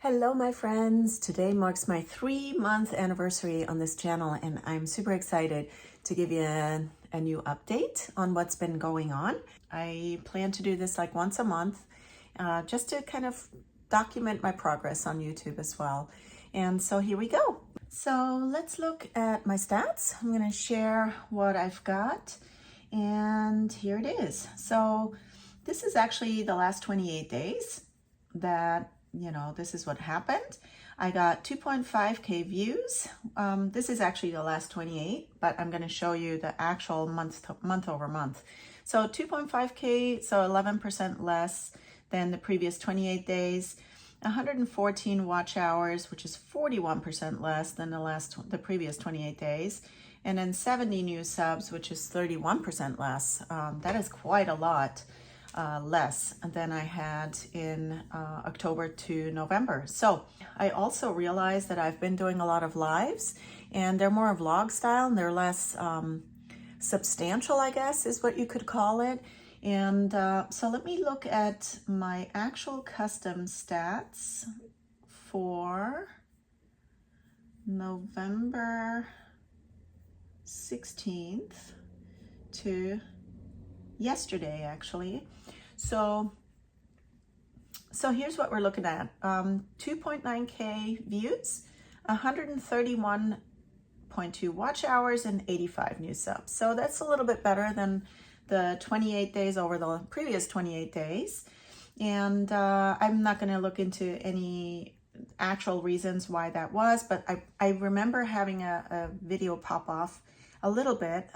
Hello, my friends. Today marks my 3-month anniversary on this channel, and I'm super excited to give you a new update on what's been going on. I plan to do this like once a month, just to kind of document my progress on YouTube as well. And so here we go. So let's look at my stats. I'm going to share what I've got, and here it is. So this is actually the last 28 days that this is what happened. I got 2.5K views. This is actually the last 28, but I'm going to show you the actual month over month. So 2.5K, so 11% less than the previous 28 days. 114 watch hours, which is 41% less than the previous 28 days. And then 70 new subs, which is 31% less. That is quite a lot. Less than I had in October to November. So I also realized that I've been doing a lot of lives, and they're more vlog style and they're less substantial, I guess is what you could call it. And so let me look at my actual custom stats for November 16th to yesterday, actually. So here's what we're looking at. 2.9K views, 131.2 watch hours, and 85 new subs. So that's a little bit better than the 28 days over the previous 28 days. And I'm not going to look into any actual reasons why that was, but I remember having a video pop off a little bit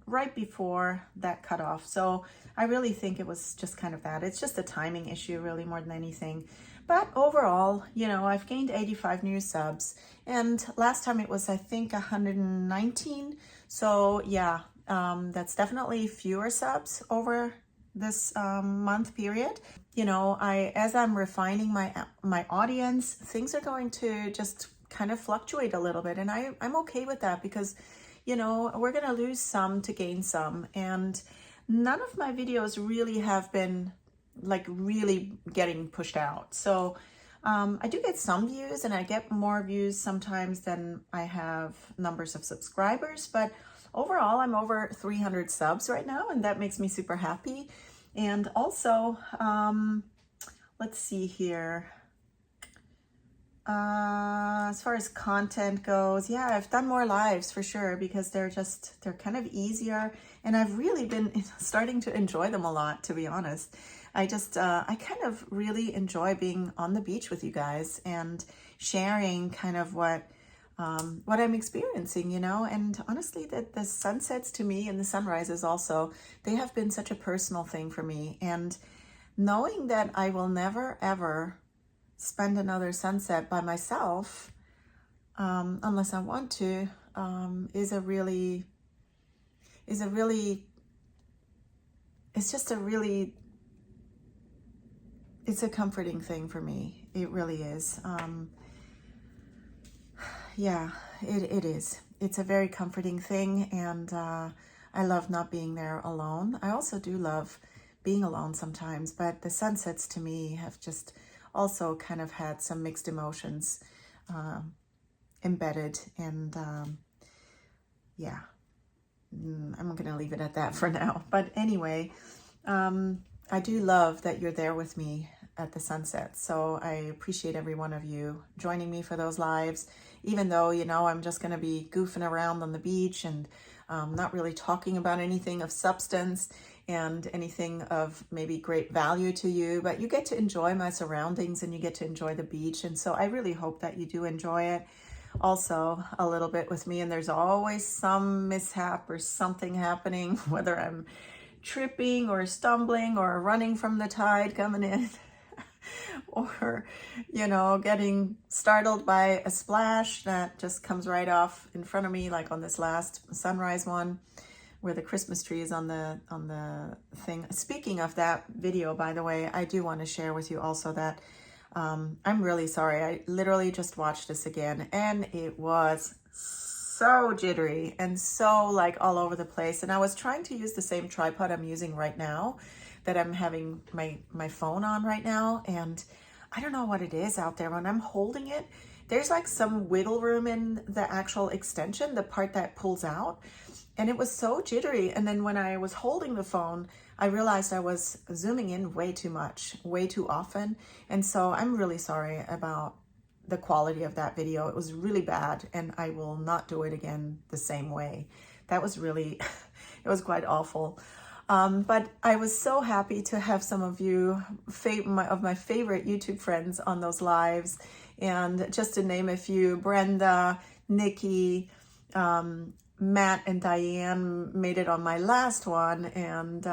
right before that cutoff. So I really think it was just kind of that. It's just a timing issue really more than anything. But overall, I've gained 85 new subs, and last time it was, I think, 119. So yeah, that's definitely fewer subs over this month period. As I'm refining my audience, things are going to just kind of fluctuate a little bit, and I'm okay with that because we're going to lose some to gain some, and none of my videos really have been like really getting pushed out. So I do get some views, and I get more views sometimes than I have numbers of subscribers, but overall I'm over 300 subs right now, and that makes me super happy. And also, let's see here. As far as content goes, yeah, I've done more lives for sure, because they're kind of easier, and I've really been starting to enjoy them a lot, to be honest. I kind of really enjoy being on the beach with you guys and sharing kind of what I'm experiencing, and honestly, the sunsets to me and the sunrises also, they have been such a personal thing for me, and knowing that I will never ever spend another sunset by myself, unless I want to, it's a comforting thing for me. It really is. Yeah, it is. It's a very comforting thing, and I love not being there alone. I also do love being alone sometimes, but the sunsets to me have just also kind of had some mixed emotions embedded, and yeah, I'm gonna leave it at that for now. But anyway, I do love that you're there with me at the sunset, so I appreciate every one of you joining me for those lives, even though I'm just gonna be goofing around on the beach and not really talking about anything of substance and anything of maybe great value to you, but you get to enjoy my surroundings and you get to enjoy the beach. And so I really hope that you do enjoy it also a little bit with me. And there's always some mishap or something happening, whether I'm tripping or stumbling or running from the tide coming in or getting startled by a splash that just comes right off in front of me, like on this last sunrise one where the Christmas tree is on the thing. Speaking of that video, by the way, I do want to share with you also that I'm really sorry. I literally just watched this again, and it was so jittery and so like all over the place. And I was trying to use the same tripod I'm using right now, that I'm having my phone on right now, and I don't know what it is out there. When I'm holding it, there's like some wiggle room in the actual extension, the part that pulls out. And it was so jittery. And then when I was holding the phone, I realized I was zooming in way too much, way too often. And so I'm really sorry about the quality of that video. It was really bad, and I will not do it again the same way. That was really, it was quite awful. But I was so happy to have some of you, of my favorite YouTube friends on those lives. And just to name a few, Brenda, Nikki, Matt and Diane made it on my last one. And,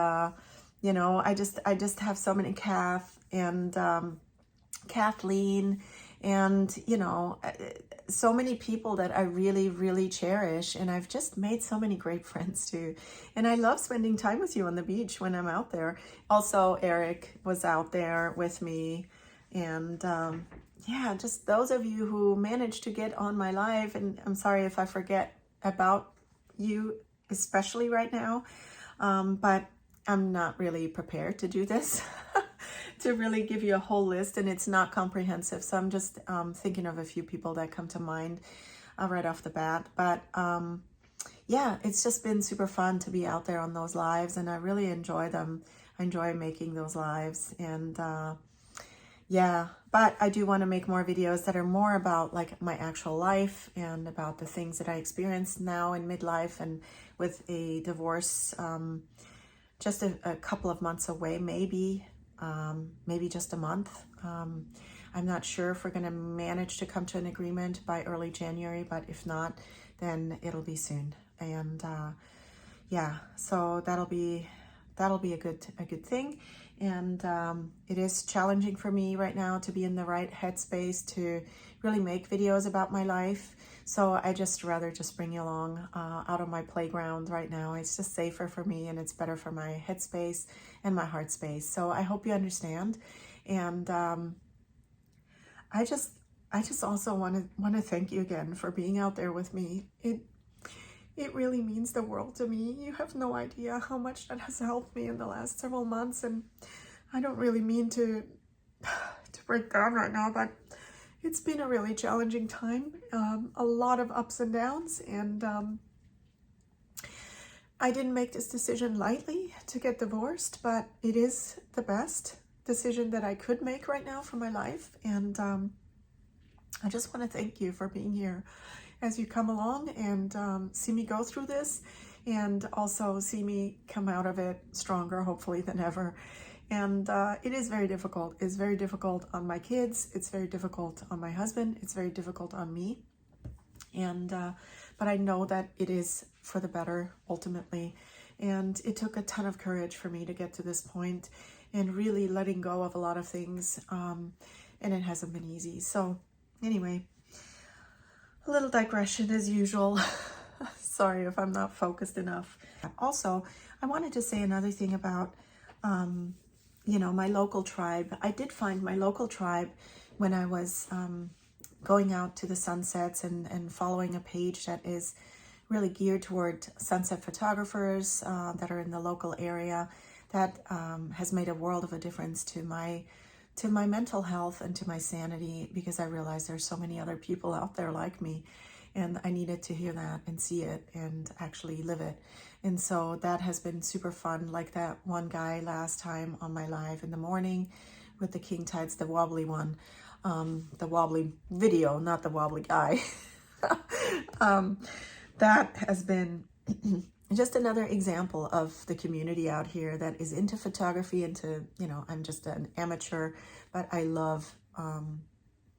you know, I just have so many, Kath and Kathleen, and, you know, so many people that I really, really cherish. And I've just made so many great friends too. And I love spending time with you on the beach when I'm out there. Also, Eric was out there with me. And yeah, just those of you who managed to get on my live. And I'm sorry if I forget about you, especially right now. But I'm not really prepared to do this. To really give you a whole list, and it's not comprehensive. So I'm just thinking of a few people that come to mind right off the bat. But yeah, it's just been super fun to be out there on those lives, and I really enjoy them. I enjoy making those lives. And yeah, but I do want to make more videos that are more about like my actual life and about the things that I experience now in midlife and with a divorce just a couple of months away, maybe just a month. I'm not sure if we're going to manage to come to an agreement by early January, but if not, then it'll be soon. And yeah, so that'll be a good thing. And it is challenging for me right now to be in the right headspace to really make videos about my life. So I just rather just bring you along out of my playground right now. It's just safer for me, and it's better for my headspace and my heart space. So I hope you understand. And I just also want to thank you again for being out there with me. It really means the world to me. You have no idea how much that has helped me in the last several months. And I don't really mean to break down right now, but it's been a really challenging time. A lot of ups and downs. And I didn't make this decision lightly to get divorced, but it is the best decision that I could make right now for my life. And I just want to thank you for being here as you come along and see me go through this, and also see me come out of it stronger, hopefully, than ever. And it is very difficult. It's very difficult on my kids. It's very difficult on my husband. It's very difficult on me. And but I know that it is for the better ultimately. And it took a ton of courage for me to get to this point and really letting go of a lot of things. And it hasn't been easy. So anyway, a little digression as usual. Sorry if I'm not focused enough. Also, I wanted to say another thing about, you know, my local tribe. I did find my local tribe when I was going out to the sunsets and following a page that is really geared toward sunset photographers that are in the local area. That has made a world of a difference to my mental health and to my sanity, because I realized there's so many other people out there like me, and I needed to hear that and see it and actually live it. And so that has been super fun. Like that one guy last time on my live in the morning with the king tides, the wobbly one, the wobbly video, not the wobbly guy. That has been just another example of the community out here that is into photography, into, you know, I'm just an amateur, but I love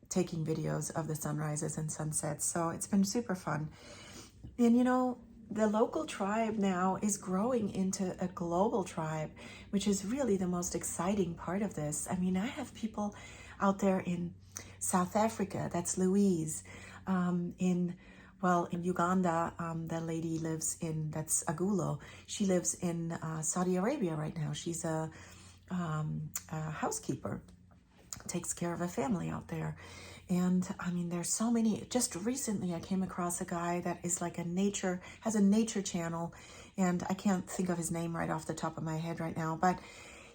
taking videos of the sunrises and sunsets. So it's been super fun. And, you know, the local tribe now is growing into a global tribe, which is really the most exciting part of this. I mean, I have people out there in South Africa, that's Louise, in Uganda, the lady lives in, that's Agulo. She lives in Saudi Arabia right now. She's a housekeeper, takes care of a family out there. And I mean, there's so many. Just recently I came across a guy that is like has a nature channel, and I can't think of his name right off the top of my head right now, but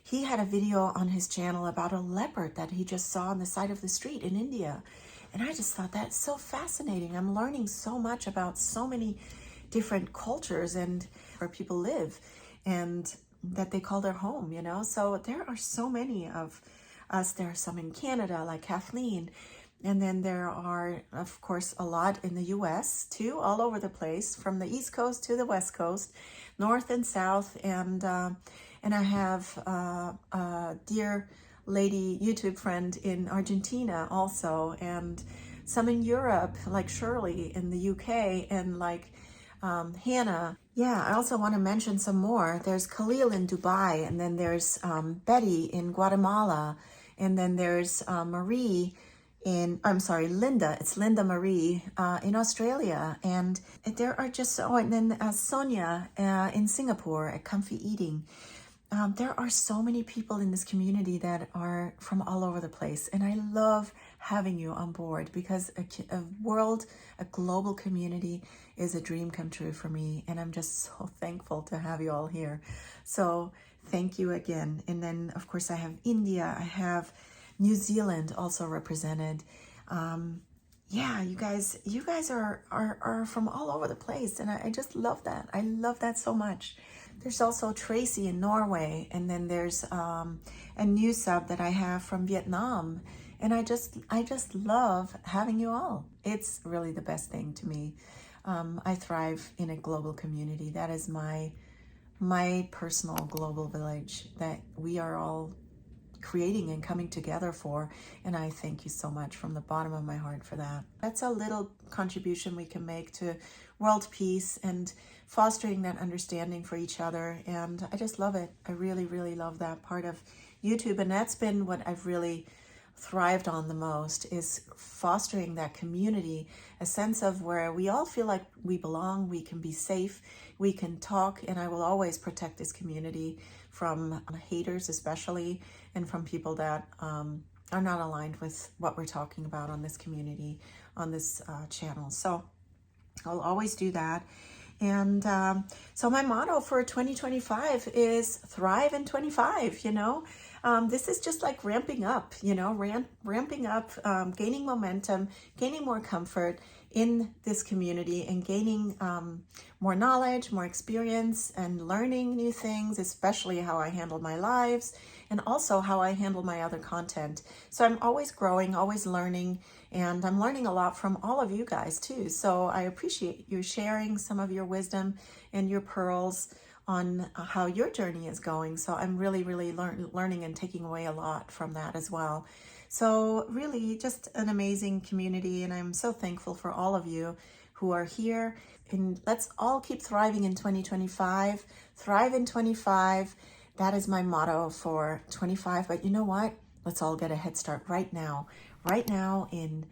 he had a video on his channel about a leopard that he just saw on the side of the street in India. And I just thought that's so fascinating. I'm learning so much about so many different cultures and where people live and that they call their home, you know? So there are so many of us. There are some in Canada, like Kathleen. And then there are, of course, a lot in the US too, all over the place, from the East Coast to the West Coast, North and South. And I have a dear lady YouTube friend in Argentina also, and some in Europe, like Shirley in the UK, and like Hannah. Yeah, I also want to mention some more. There's Khalil in Dubai, and then there's Betty in Guatemala, and then there's Marie Linda. It's Linda Marie in Australia. And there are just, and then Sonia in Singapore at Comfy Eating. There are so many people in this community that are from all over the place. And I love having you on board because a global community is a dream come true for me. And I'm just so thankful to have you all here. So thank you again. And then, of course, I have India. I have New Zealand also represented. Yeah, you guys are from all over the place, and I just love that. I love that so much. There's also Tracy in Norway, and then there's a new sub that I have from Vietnam, and I just love having you all. It's really the best thing to me. I thrive in a global community. That is my personal global village that we are all creating and coming together for, and I thank you so much from the bottom of my heart for that. That's a little contribution we can make to world peace and fostering that understanding for each other, and I just love it. I really, really love that part of YouTube, and that's been what I've really thrived on the most, is fostering that community, a sense of where we all feel like we belong, we can be safe, we can talk, and I will always protect this community from haters especially, and from people that are not aligned with what we're talking about on this community, on this channel. So I'll always do that. And so my motto for 2025 is thrive in 25, you know. This is just like ramping up, you know, ramping up, gaining momentum, gaining more comfort in this community, and gaining more knowledge, more experience, and learning new things, especially how I handle my lives and also how I handle my other content. So I'm always growing, always learning, and I'm learning a lot from all of you guys too. So I appreciate you sharing some of your wisdom and your pearls on how your journey is going. So I'm really, really learning and taking away a lot from that as well. So really just an amazing community, and I'm so thankful for all of you who are here. And let's all keep thriving in 2025. Thrive in 25. That is my motto for 25. But you know what? Let's all get a head start right now. Right now in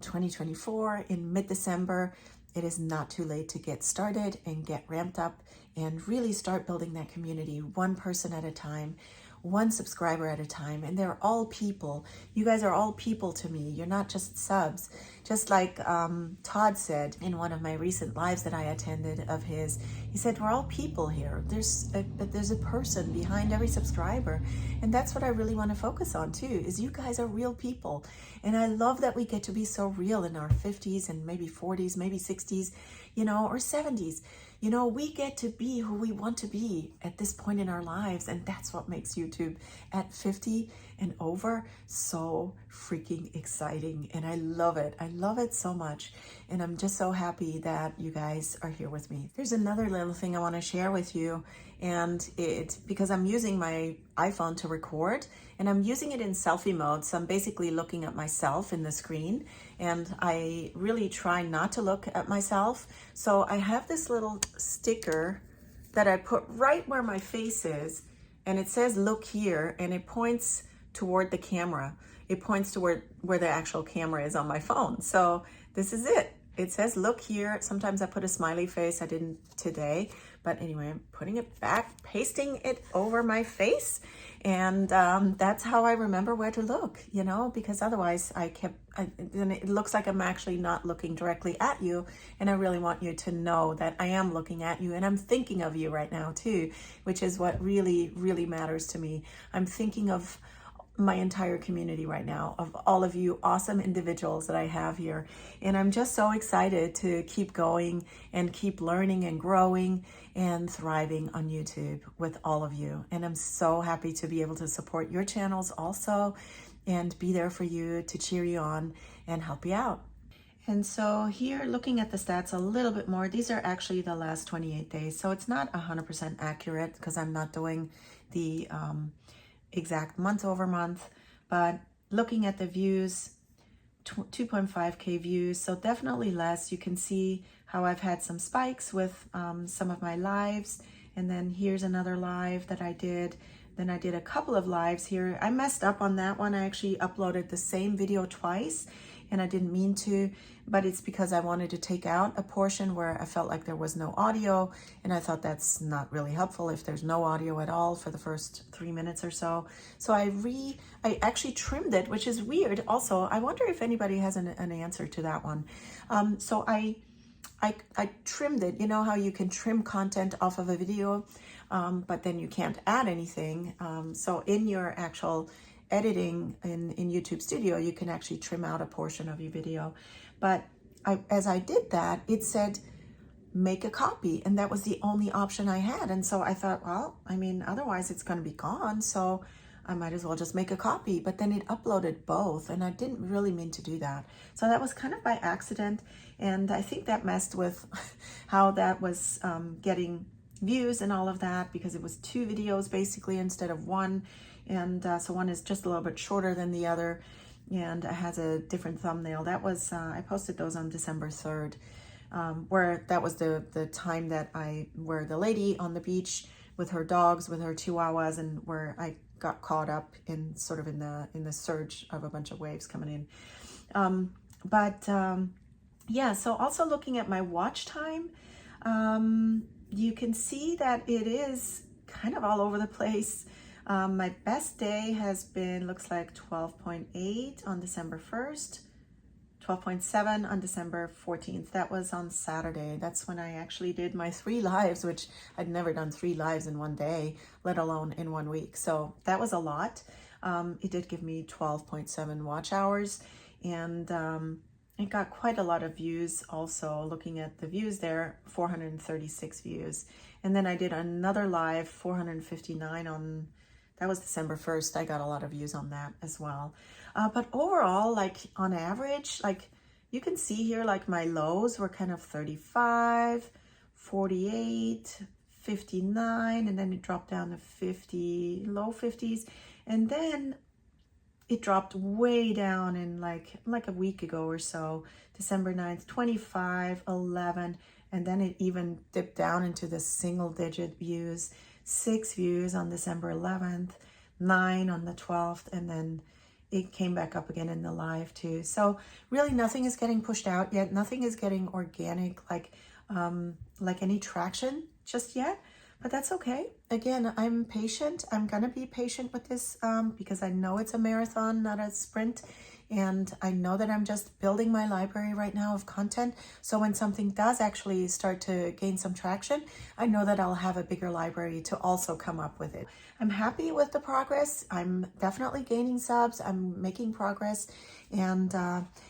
2024, in mid-December. It is not too late to get started and get ramped up and really start building that community, one person at a time, one subscriber at a time. And they're all people. You guys are all people to me. You're not just subs. Just like Todd said in one of my recent lives that I attended of his, he said, we're all people here. There's a person behind every subscriber. And that's what I really want to focus on too, is you guys are real people. And I love that we get to be so real in our 50s and maybe 40s, maybe 60s, you know, or 70s. You know, we get to be who we want to be at this point in our lives. And that's what makes YouTube at 50 and over so freaking exciting. And I love it. I love it so much. And I'm just so happy that you guys are here with me. There's another little thing I want to share with you. And because I'm using my iPhone to record, and I'm using it in selfie mode. So I'm basically looking at myself in the screen, and I really try not to look at myself. So I have this little sticker that I put right where my face is, and it says look here, and it points toward the camera. It points to where the actual camera is on my phone. So this is it. It says look here. Sometimes I put a smiley face. I didn't today, but anyway, I'm putting it back, pasting it over my face. And that's how I remember where to look, you know, because otherwise I then it looks like I'm actually not looking directly at you. And I really want you to know that I am looking at you and I'm thinking of you right now too, which is what really, really matters to me. I'm thinking of my entire community right now, of all of you awesome individuals that I have here. And I'm just so excited to keep going and keep learning and growing and thriving on YouTube with all of you. And I'm so happy to be able to support your channels also and be there for you to cheer you on and help you out. And so here, looking at the stats a little bit more, these are actually the last 28 days. So it's not 100% accurate because I'm not doing the exact month over month, but looking at the views, 2.5K views, so definitely less. You can see how I've had some spikes with some of my lives, and then here's another live that I did. Then I did a couple of lives here. I messed up on that one. I actually uploaded the same video twice, and I didn't mean to, but it's because I wanted to take out a portion where I felt like there was no audio, and I thought that's not really helpful if there's no audio at all for the first 3 minutes or so. So I actually trimmed it, which is weird. Also, I wonder if anybody has an answer to that one. So I trimmed it. You know how you can trim content off of a video, but then you can't add anything. So in your actual editing in YouTube Studio, you can actually trim out a portion of your video. But as I did that, it said, make a copy. And that was the only option I had. And so I thought, well, I mean, otherwise it's going to be gone. So I might as well just make a copy. But then it uploaded both. And I didn't really mean to do that. So that was kind of by accident. And I think that messed with how that was getting views and all of that, because it was 2 videos basically instead of 1. And so one is just a little bit shorter than the other, and it has a different thumbnail. That was, I posted those on December 3rd, where that was the time that where the lady on the beach with her dogs, with her chihuahuas, and where I got caught up in sort of in the surge of a bunch of waves coming in. Yeah, so also looking at my watch time, you can see that it is kind of all over the place. My best day has been, looks like 12.8 on December 1st, 12.7 on December 14th. That was on Saturday. That's when I actually did my 3 lives, which I'd never done 3 lives in one day, let alone in 1 week. So that was a lot. It did give me 12.7 watch hours, and it got quite a lot of views also. Looking at the views there, 436 views. And then I did another live, 459 on, that was December 1st. I got a lot of views on that as well. But overall, like on average, like you can see here, like my lows were kind of 35, 48, 59, and then it dropped down to 50, low 50s. And then it dropped way down in like a week ago or so, December 9th, 25, 11, and then it even dipped down into the single digit views, 6 views on December 11th, 9 on the 12th, and then it came back up again in the live too. So really nothing is getting pushed out yet. Nothing is getting organic, like any traction just yet. But that's okay. Again, I'm patient. I'm going to be patient with this because I know it's a marathon, not a sprint. And I know that I'm just building my library right now of content. So when something does actually start to gain some traction, I know that I'll have a bigger library to also come up with it. I'm happy with the progress. I'm definitely gaining subs. I'm making progress. And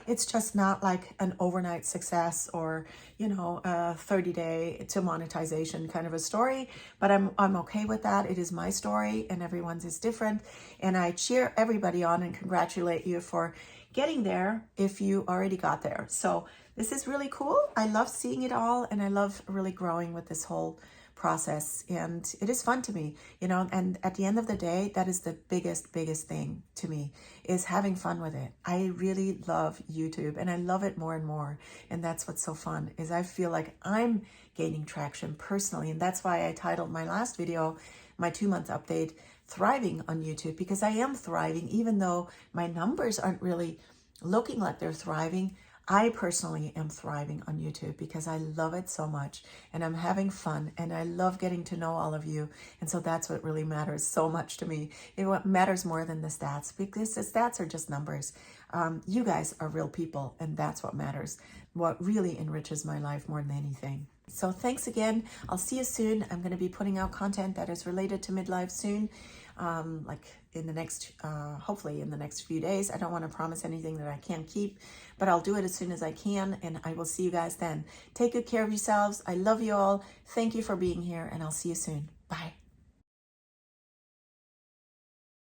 it's just not like an overnight success or, you know, a 30-day to monetization kind of a story. But I'm okay with that. It is my story and everyone's is different. And I cheer everybody on and congratulate you for getting there if you already got there. So this is really cool. I love seeing it all, and I love really growing with this whole process, and it is fun to me, you know. And at the end of the day, that is the biggest thing to me, is having fun with it. I really love YouTube, and I love it more and more, and that's what's so fun, is I feel like I'm gaining traction personally. And that's why I titled my last video, my 2-month update, Thriving on YouTube, because I am thriving. Even though my numbers aren't really looking like they're thriving, I personally am thriving on YouTube because I love it so much and I'm having fun and I love getting to know all of you. And so that's what really matters so much to me. What matters more than the stats, because the stats are just numbers. You guys are real people and that's what matters. What really enriches my life more than anything. So thanks again. I'll see you soon. I'm going to be putting out content that is related to midlife soon. Like in the next, hopefully in the next few days. I don't want to promise anything that I can't keep, but I'll do it as soon as I can, and I will see you guys then. Take good care of yourselves. I love you all. Thank you for being here, and I'll see you soon. Bye.